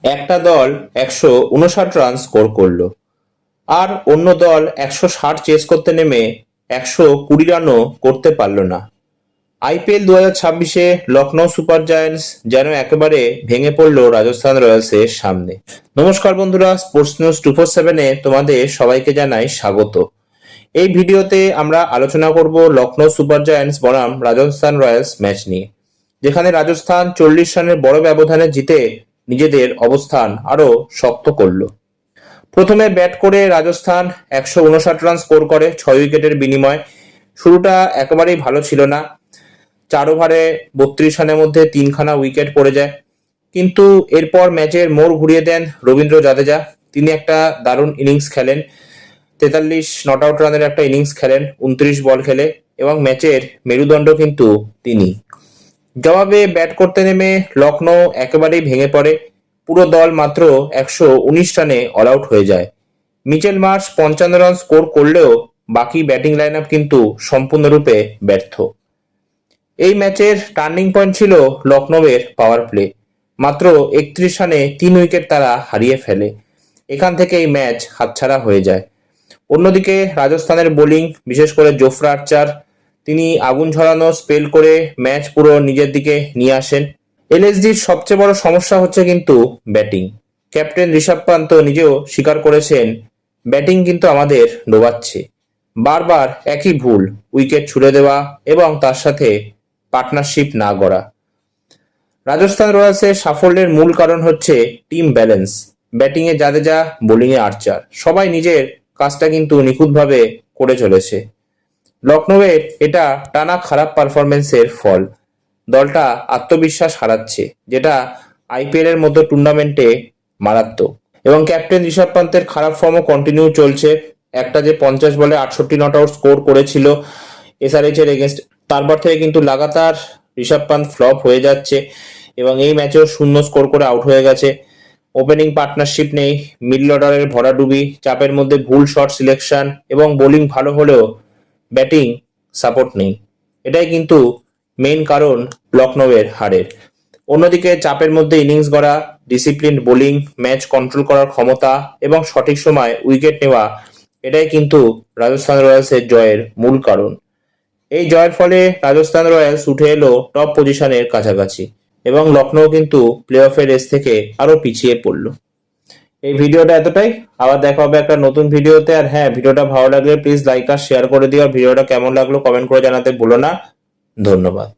একটা দল 159 run score করলো, আর অন্য দল 160 চেস করতে নেমে 120 রানও করতে পারল না। আইপিএল 2026-এ লখনৌ সুপার জায়ান্টস যেন একেবারে ভেঙে পড়ল রাজস্থান রয়্যালসের সামনে। নমস্কার বন্ধুরা, স্পোর্টস নিউজ 247-এ তোমাদের সবাইকে জানাই স্বাগত। এই ভিডিওতে আমরা আলোচনা করব লখনৌ সুপার জায়ান্টস বনাম রাজস্থান রয়্যালস ম্যাচ নিয়ে, যেখানে রাজস্থান 40 রানের বড় ব্যবধানে জিতে নিজেদের অবস্থান আরো শক্ত করল। প্রথমে ব্যাট করে রাজস্থান 159 রান স্কোর করে 6 উইকেটের বিনিময়ে। শুরুটা একেবারেই ভালো ছিল না। 4 ওভারে 32 রানের মধ্যে 3খানা উইকেট পড়ে যায়, কিন্তু এরপর ম্যাচের মোড় ঘুরিয়ে দেন রবীন্দ্র জাদেজা। তিনি একটা দারুণ ইনিংস খেলেন, 43 নট আউট রানের একটা ইনিংস খেলেন 29 বল খেলে, এবং ম্যাচের মেরুদণ্ড কিন্তু তিনি। জবাবে ব্যাট করতে নেমে লখনৌ একেবারেই ভেঙে পড়ে। পুরো দল মাত্র 119 রানে অল আউট হয়ে যায়। মিচেল মার্শ 55 রান স্কোর করলেও বাকি ব্যাটিং লাইন আপ কিন্তু সম্পূর্ণরূপে ব্যর্থ। এই ম্যাচের টার্নিং পয়েন্ট ছিল লখনৌয়ের পাওয়ার প্লে। মাত্র 31 রানে 3 উইকেট তারা হারিয়ে ফেলে। এখান থেকে এই ম্যাচ হাতছাড়া হয়ে যায়। অন্যদিকে রাজস্থানের বোলিং, বিশেষ করে জোফরা আর্চার, তিনি আগুন ঝরানো স্পেল করে ম্যাচ পুরো নিজের দিকে নিয়ে আসেন। এলএসজির সবচেয়ে বড় সমস্যা হচ্ছে কিন্তু ব্যাটিং। ক্যাপ্টেন ঋষভ পান্ত নিজেও স্বীকার করেছেন, ব্যাটিং কিন্তু আমাদের ডোবাচ্ছে। বারবার একই ভুল, উইকেট ছুড়ে দেওয়া এবং তার সাথে পার্টনারশিপ না গড়া। রাজস্থান রয়্যালসের সাফল্যের মূল কারণ হচ্ছে টিম ব্যালেন্স। ব্যাটিংয়ে জাদেজা, বোলিংয়ে আর্চার, সবাই নিজের কাজটা কিন্তু নিখুঁতভাবে করে চলেছে। লখনৌয়ের এটা টানা খারাপ পারফরমেন্সের ফল। দলটা আত্মবিশ্বাস হারাচ্ছে, যেটা আইপিএল এর মতো টুর্নামেন্টে মারাত্মক। এবং ক্যাপ্টেন ঋষভ পান্তের খারাপ ফর্মও কন্টিনিউ চলছে। একটা যে 50 বলে 68 নট আউট স্কোর করেছিল এসআরএইচ এর এগেনস্ট, তারপর থেকে কিন্তু লাগাতার ঋষভ পান্ত ফ্লপ হয়ে যাচ্ছে, এবং এই ম্যাচেও 0 স্কোর করে আউট হয়ে গেছে। ওপেনিং পার্টনারশিপ নেই, মিডল অর্ডারের ভরাডুবি, চাপের মধ্যে ভুল শট সিলেকশন, এবং বোলিং ভালো হলেও ব্যাটিং সাপোর্ট নেই। এটাই কিন্তু মেইন কারণ লখনৌয়ের হারের। অন্যদিকে চাপের মধ্যে ইনিংস গড়া, ডিসিপ্লিন বোলিং, ম্যাচ কন্ট্রোল করার ক্ষমতা এবং সঠিক সময় উইকেট নেওয়া, এটাই কিন্তু রাজস্থান রয়্যালসের জয়ের মূল কারণ। এই জয়ের ফলে রাজস্থান রয়্যালস উঠে এলো টপ পজিশনের কাছাকাছি, এবং লখনৌ কিন্তু প্লে অফের রেস থেকে আরো পিছিয়ে পড়লো। এই ভিডিওটা এতটাই, আবার দেখা হবে একটা নতুন ভিডিওতে। আর হ্যাঁ, ভিডিওটা ভালো লাগলে প্লিজ লাইক আর শেয়ার করে দিও। আর ভিডিওটা কেমন লাগলো কমেন্ট করে জানাতে ভুলো না। ধন্যবাদ।